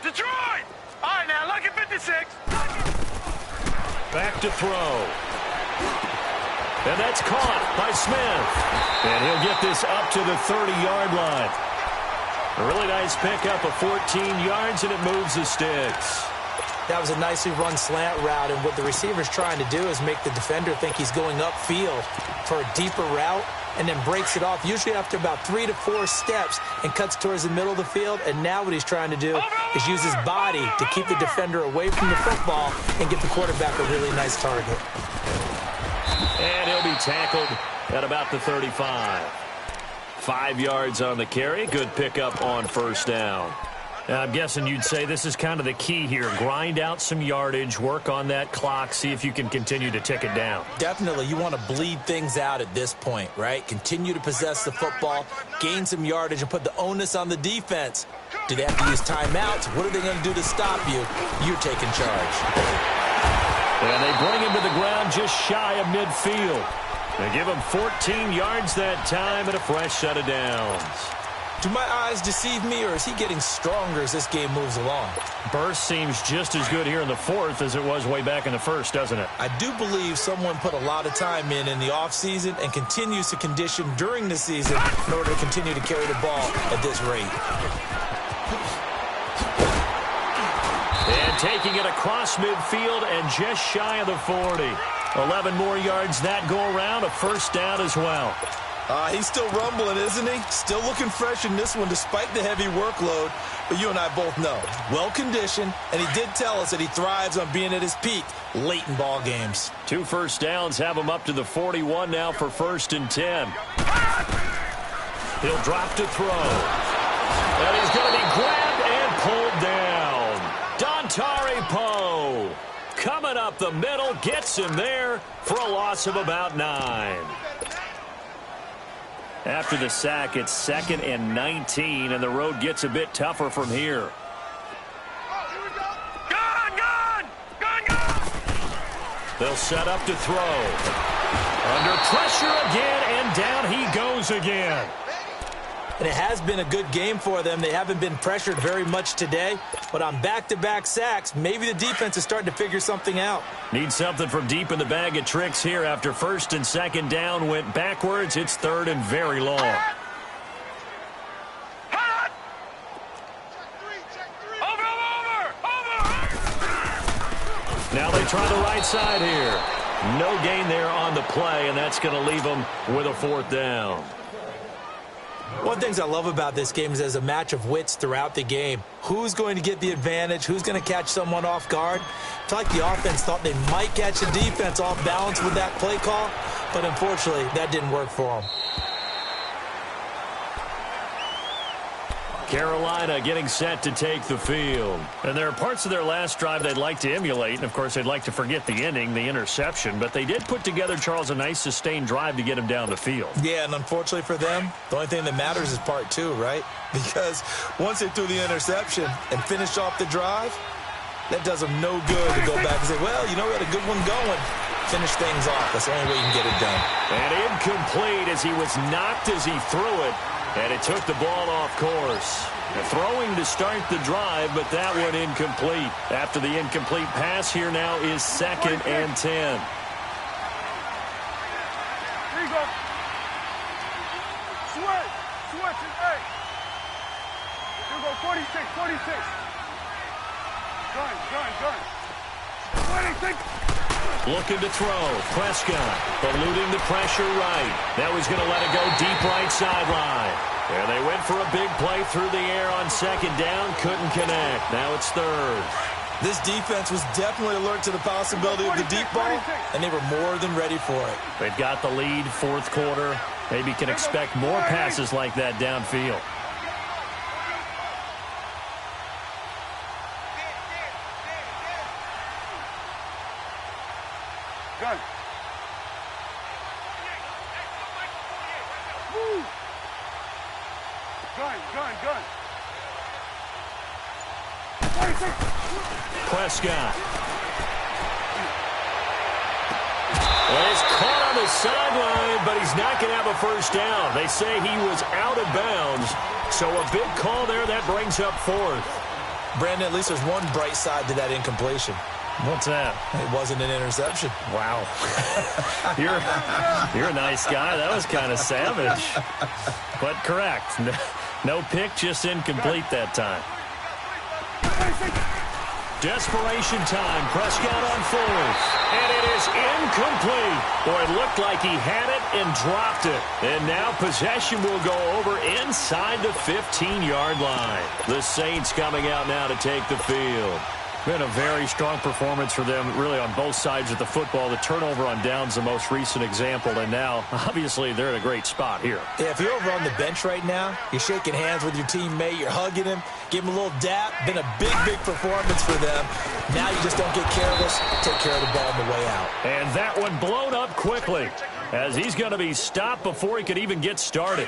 Detroit! All right, now, lucky 56. Back to throw. And that's caught by Smith. And he'll get this up to the 30-yard line. A really nice pickup of 14 yards, and it moves the sticks. That was a nicely run slant route, and what the receiver's trying to do is make the defender think he's going upfield for a deeper route, and then breaks it off, usually after about 3 to 4 steps, and cuts towards the middle of the field. And now what he's trying to do is use his body to keep the defender away from the football and get the quarterback a really nice target. And he'll be tackled at about the 35. 5 yards on the carry. Good pickup on first down. I'm guessing you'd say this is kind of the key here. Grind out some yardage, work on that clock, see if you can continue to tick it down. Definitely. You want to bleed things out at this point, right? Continue to possess the football, gain some yardage, and put the onus on the defense. Do they have to use timeouts? What are they going to do to stop you? You're taking charge. And they bring him to the ground just shy of midfield. They give him 14 yards that time and a fresh set of downs. Do my eyes deceive me, or is he getting stronger as this game moves along? Burst seems just as good here in the fourth as it was way back in the first, doesn't it? I do believe someone put a lot of time in the offseason and continues to condition during the season in order to continue to carry the ball at this rate. And taking it across midfield and just shy of the 40. 11 more yards that go around, a first down as well. He's still rumbling, isn't he? Still looking fresh in this one despite the heavy workload. But you and I both know, well-conditioned, and he did tell us that he thrives on being at his peak late in ball games. 2 first downs have him up to the 41 now for 1st and 10. He'll drop to throw. And he's going to be grabbed and pulled down. Dontari Poe coming up the middle, gets him there for a loss of about 9. After the sack, it's 2nd and 19, and the road gets a bit tougher from here. They'll set up to throw. Under pressure again, and down he goes again. And it has been a good game for them. They haven't been pressured very much today, but on back-to-back sacks, maybe the defense is starting to figure something out. Need something from deep in the bag of tricks here after 1st and 2nd down went backwards. It's 3rd and very long. Now they try the right side here. No gain there on the play, and that's going to leave them with a 4th down. One of the things I love about this game is there's a match of wits throughout the game. Who's going to get the advantage? Who's going to catch someone off guard? It's like the offense thought they might catch the defense off balance with that play call, but unfortunately, that didn't work for them. Carolina getting set to take the field. And there are parts of their last drive they'd like to emulate. And, of course, they'd like to forget the ending, the interception. But they did put together, Charles, a nice sustained drive to get him down the field. Yeah, and unfortunately for them, the only thing that matters is part 2, right? Because once they threw the interception and finished off the drive, that does them no good to go back and say, well, you know, we had a good one going. Finish things off. That's the only way you can get it done. And incomplete as he was knocked as he threw it. And it took the ball off course. Throwing to start the drive, but that one incomplete. After the incomplete pass, here now is 2nd and 10. Here you go. Switch. Switch. Hey. Here you go. 46. 46. Gun. 26. Looking to throw. Prescott eluding the pressure right. Now he's going to let it go deep right sideline. And they went for a big play through the air on 2nd down. Couldn't connect. Now it's 3rd. This defense was definitely alert to the possibility of the deep ball, and they were more than ready for it. They've got the lead, 4th quarter. Maybe can expect more passes like that downfield. Gun. Move. Gun. 46. Prescott. Well, he's caught on the sideline, but he's not going to have a first down. They say he was out of bounds, so a big call there. That brings up 4th. Brandon, at least there's one bright side to that incompletion. What's that? It wasn't an interception. Wow. You're a nice guy. That was kind of savage. But correct. No pick, just incomplete that time. Desperation time. Prescott on 4th. And it is incomplete. Boy, it looked like he had it and dropped it. And now possession will go over inside the 15-yard line. The Saints coming out now to take the field. Been a very strong performance for them, really, on both sides of the football. The turnover on downs, the most recent example, and now, obviously, they're in a great spot here. Yeah, if you're over on the bench right now, you're shaking hands with your teammate, you're hugging him, Give them a little dap. Been a big, big performance for them. Now you just don't get careless. Take care of the ball on the way out. And that one blown up quickly as he's going to be stopped before he could even get started.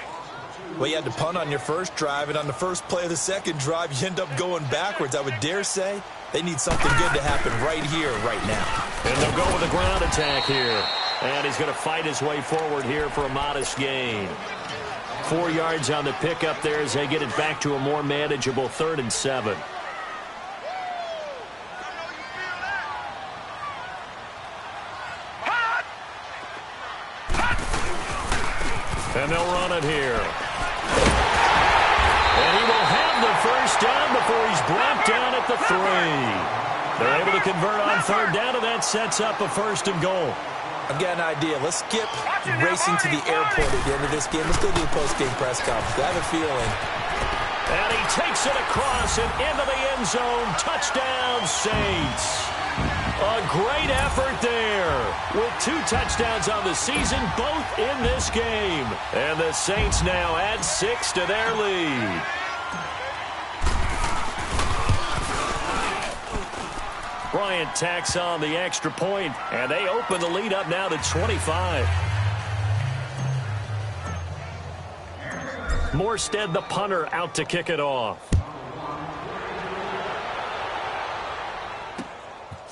Well, you had to punt on your first drive, and on the first play of the second drive, you end up going backwards. I would dare say they need something good to happen right here, right now. And they'll go with a ground attack here. And he's going to fight his way forward here for a modest gain. 4 yards on the pickup there as they get it back to a more manageable 3rd and 7. And they'll run it here. And he will have the first down before he's brought down at the 3. They're able to convert on 3rd down, and that sets up a 1st and goal. I've got an idea. Let's skip racing to the airport at the end of this game. Let's go do the post-game press conference. I have a feeling. And he takes it across and into the end zone. Touchdown, Saints. A great effort there with 2 touchdowns on the season, both in this game. And the Saints now add 6 to their lead. Bryant tacks on the extra point, and they open the lead up now to 25. Morstead, the punter, out to kick it off.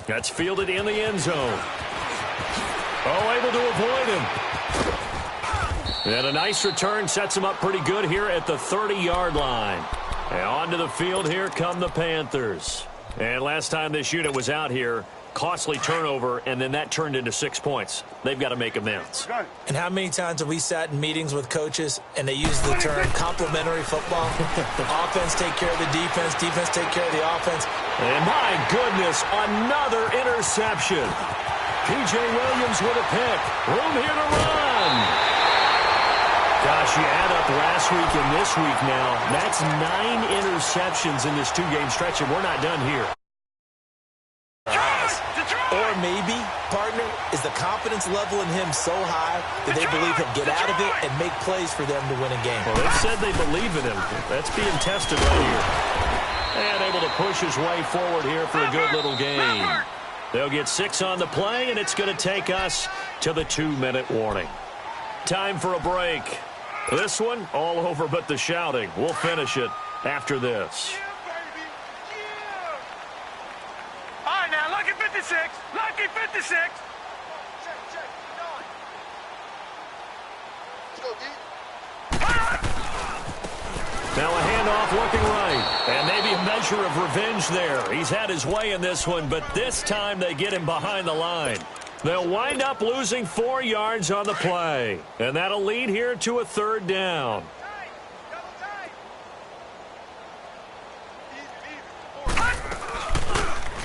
That's fielded in the end zone. Oh, able to avoid him. And a nice return sets him up pretty good here at the 30-yard line. And onto the field here come the Panthers. And last time this unit was out here, costly turnover, and then that turned into 6 points. They've got to make amends. And how many times have we sat in meetings with coaches and they use the term complementary football? Offense take care of the defense, defense take care of the offense. And my goodness, another interception. P.J. Williams with a pick. Room here to run. Gosh, you add up last week and this week now. That's 9 interceptions in this 2-game stretch, and we're not done here. Or maybe, partner, is the confidence level in him so high that they believe he'll get out of it and make plays for them to win a game. Well, they've said they believe in him. That's being tested right here. And able to push his way forward here for a good little gain. They'll get 6 on the play, and it's going to take us to the 2-minute warning. Time for a break. This one, all over but the shouting. We'll finish it after this. All right, now, lucky 56. Lucky 56. Check. Let's go, D. Now a handoff looking right. And maybe a measure of revenge there. He's had his way in this one, but this time they get him behind the line. They'll wind up losing 4 yards on the play. And that'll lead here to a 3rd down.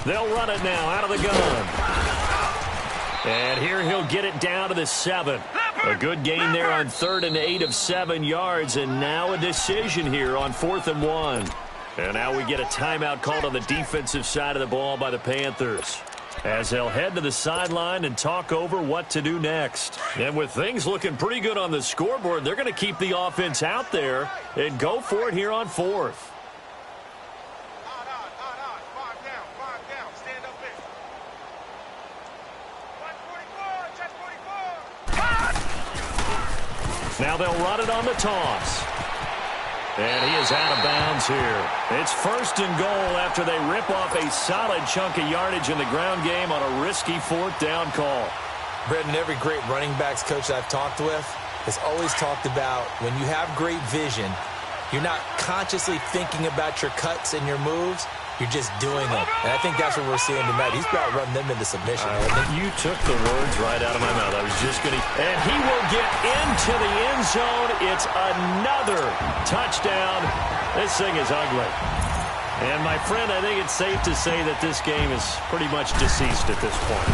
They'll run it now out of the gun. And here he'll get it down to the 7. A good gain there on 3rd and 8 of 7 yards. And now a decision here on 4th and 1. And now we get a timeout called on the defensive side of the ball by the Panthers, as they'll head to the sideline and talk over what to do next. And with things looking pretty good on the scoreboard, they're going to keep the offense out there and go for it here on 4th. Five down. Stand up there. 44. Now they'll run it on the toss. And he is out of bounds here. It's 1st and goal after they rip off a solid chunk of yardage in the ground game on a risky 4th down call. Brendan, every great running backs coach I've talked with has always talked about when you have great vision, you're not consciously thinking about your cuts and your moves. You're just doing them. And I think that's what we're seeing tonight. He's about running them into submission. You took the words right out of my mouth. I was just going to... And he will get into the end zone. It's another touchdown. This thing is ugly. And, my friend, I think it's safe to say that this game is pretty much deceased at this point.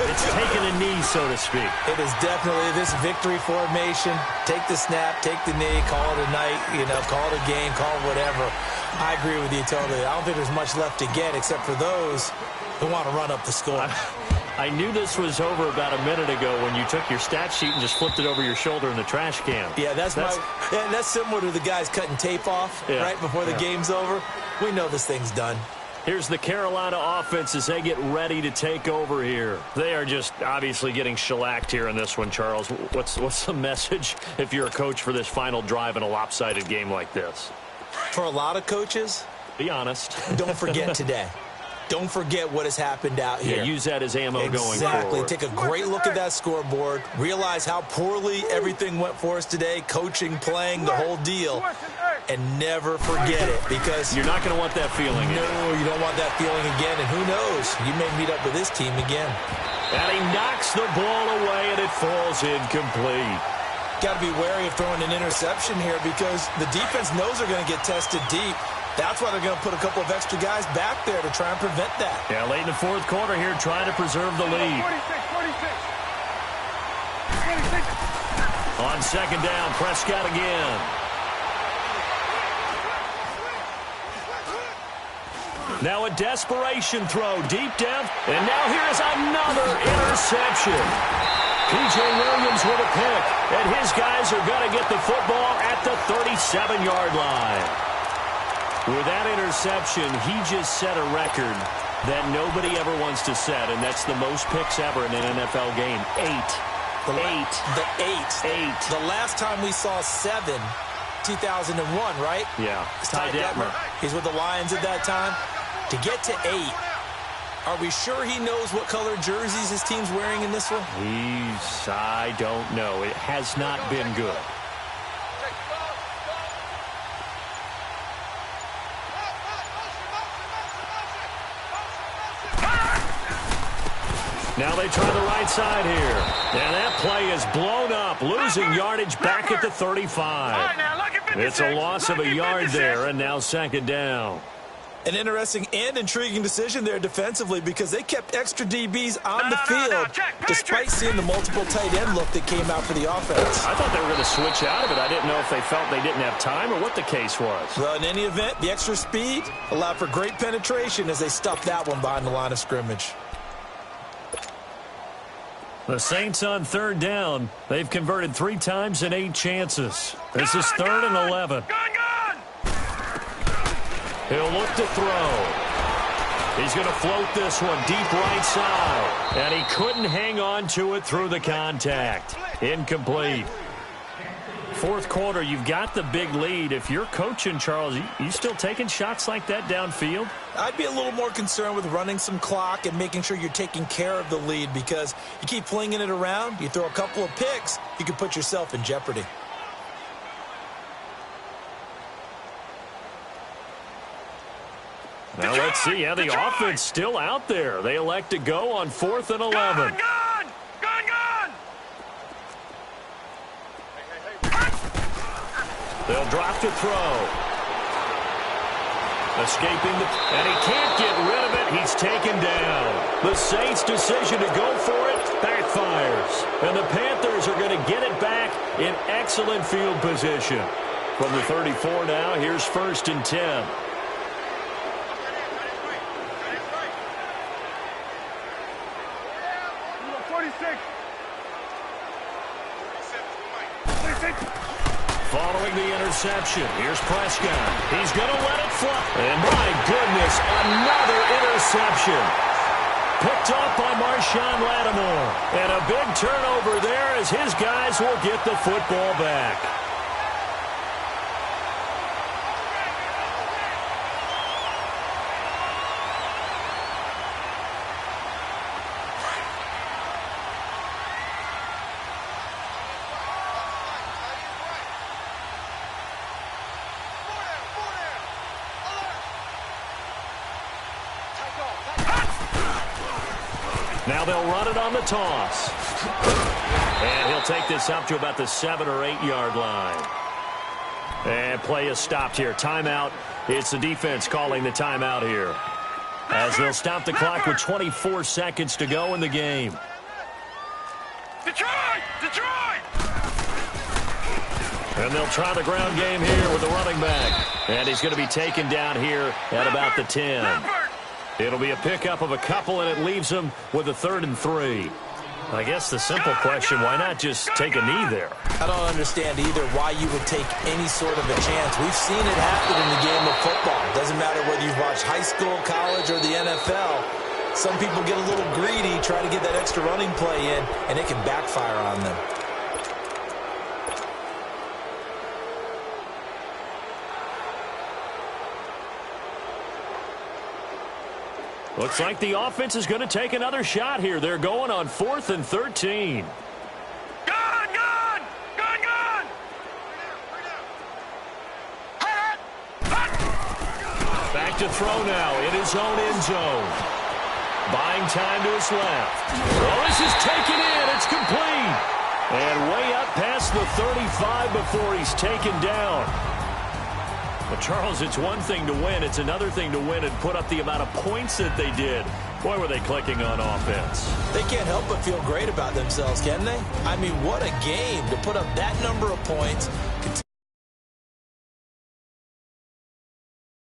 It's taken a knee, so to speak. It is definitely this victory formation. Take the snap, take the knee, call it a night, call it a game, call it whatever. I agree with you totally. I don't think there's much left to get except for those who want to run up the score. I knew this was over about a minute ago when you took your stat sheet and just flipped it over your shoulder in the trash can. Yeah, that's similar to the guys cutting tape off right before the game's over. We know this thing's done. Here's the Carolina offense as they get ready to take over here. They are just obviously getting shellacked here in this one, Charles. What's the message if you're a coach for this final drive in a lopsided game like this? For a lot of coaches, be honest. Don't forget today. Don't forget what has happened out here. Yeah, use that as ammo going forward. Exactly. Take a great look at that scoreboard. Realize how poorly everything went for us today. Coaching, playing, the whole deal. And never forget it, because you're not going to want that feeling. No, you don't want that feeling again. And who knows? You may meet up with this team again. And he knocks the ball away, and it falls incomplete. Got to be wary of throwing an interception here, because the defense knows they're going to get tested deep. That's why they're going to put a couple of extra guys back there to try and prevent that. Yeah, late in the fourth quarter here, trying to preserve the lead. 46. On second down, Prescott again. Now a desperation throw deep down, and now here's another interception. P.J. Williams with a pick, and his guys are going to get the football at the 37-yard line. With that interception, he just set a record that nobody ever wants to set, and that's the most picks ever in an NFL game. 8. The last time we saw 7, 2001, right? Yeah. Ty Detmer. He's with the Lions at that time. To get to 8, are we sure he knows what color jerseys his team's wearing in this one? I don't know. It has not been good. Now they try the right side here. And that play is blown up, losing yardage back at the 35. It's a loss of a yard there, and now second down. An interesting and intriguing decision there defensively, because they kept extra DBs on the field despite seeing the multiple tight end look that came out for the offense. I thought they were going to switch out of it. I didn't know if they felt they didn't have time or what the case was. Well, in any event, the extra speed allowed for great penetration as they stuffed that one behind the line of scrimmage. The Saints on third down. They've converted 3 times in 8 chances. This is 3rd and 11. He'll look to throw. He's going to float this one deep right side. And he couldn't hang on to it through the contact. Incomplete. Fourth quarter, you've got the big lead. If you're coaching, Charles, you still taking shots like that downfield? I'd be a little more concerned with running some clock and making sure you're taking care of the lead, because you keep flinging it around, you throw a couple of picks, you can put yourself in jeopardy. Now let's see how the offense still out there. They elect to go on 4th and 11. They'll drop to throw. Escaping and he can't get rid of it. He's taken down. The Saints' decision to go for it backfires. And the Panthers are going to get it back in excellent field position. From the 34 now, here's 1st and 10. Following the interception, here's Prescott. He's going to let it fly. And my goodness, another interception. Picked off by Marshawn Lattimore. And a big turnover there as his guys will get the football back. Now they'll run it on the toss. And he'll take this up to about the 7 or 8 yard line. And play is stopped here. Timeout. It's the defense calling the timeout here, as they'll stop the clock with 24 seconds to go in the game. Detroit! And they'll try the ground game here with the running back. And he's going to be taken down here at about the 10. It'll be a pickup of a couple, and it leaves them with a 3rd and 3. I guess the simple question, why not just take a knee there? I don't understand either why you would take any sort of a chance. We've seen it happen in the game of football. Doesn't matter whether you've watched high school, college, or the NFL. Some people get a little greedy, try to get that extra running play in, and it can backfire on them. Looks like the offense is going to take another shot here. They're going on 4th and 13. Back to throw now in his own end zone. Buying time to his left. Well, this is taken in. It's complete. And way up past the 35 before he's taken down. But, Charles, it's one thing to win. It's another thing to win and put up the amount of points that they did. Boy, were they clicking on offense. They can't help but feel great about themselves, can they? I mean, what a game to put up that number of points.